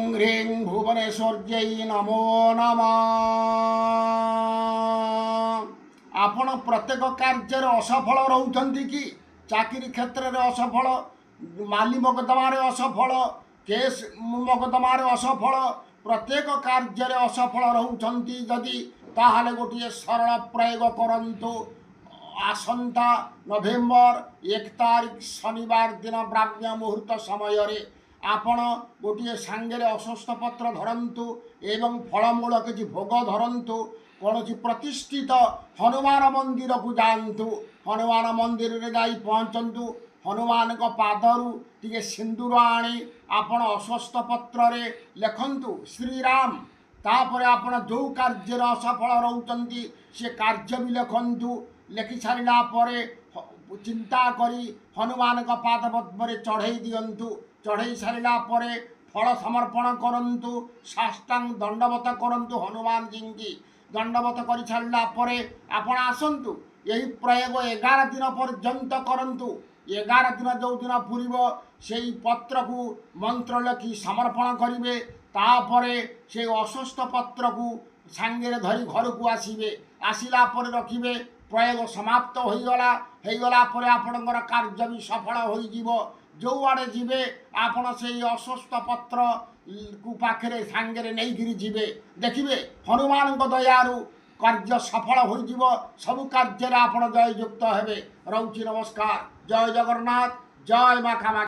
ह्रीं भुवनेश्वर्यै नमो नमः। आपण प्रत्येक कार्य असफल रहउछन्ति कि चाकरी क्षेत्र में असफल, माली मोकदमा असफल, केस मोकदमा असफल, प्रत्येक कार्य असफल रहउछन्ति जदि ताहाले गोटे सरल प्रयोग करंतु। आसंता नवेम्बर 1 तारिख शनिवार दिन ब्राह्म्य मुहूर्त समय रे आपण गोटे सांगे अश्वत्थ पत्र धरतु एवं फलमूल किसी भोग धरतु। कौन प्रतिष्ठित हनुमान मंदिर को जातु, हनुमान मंदिर रे जाई पहुँचतु। हनुमान को पादरु टिके सिंदूर आनी आपण अश्वत्थ पत्र रे लिखंतु श्रीराम। तापर आपण जो कार्य असफल रहउछन्ति से कार्य भी लिखंतु। लिखि सारिला परे चिंता करी हनुमान का पाद पद्म चढ़ई दियंतु। चढ़ई सारिला परे फल समर्पण करंतु, साष्टांग दंडवत करंतु हनुमान जी की। दंडवत कर सारिला परे आपण आसंतु। यही प्रयोग 11 दिन पर्यंत करंतु। 11 दिन जो दिन पूर्व से पत्र को मंत्र लिखि समर्पण करिवे। तापरे से अश्वत्थ पत्र को सांगे धरी घर को आसीबे। आसिला परे रखिबे। प्रयोग समाप्त होईगला परे आपणकर कार्य भी सफल होईजिवो। जो आड़े जीवे आपण से अश्वत्थ पत्र को पाखरे सांगे नहीं गिरी जीवे। देखिए हनुमान को दयारु कार्य सफल होईजिवो। सब कार्य आपण जय युक्त हेबे। रहुची नमस्कार। जय जगन्नाथ, जय माँ कामाख्या।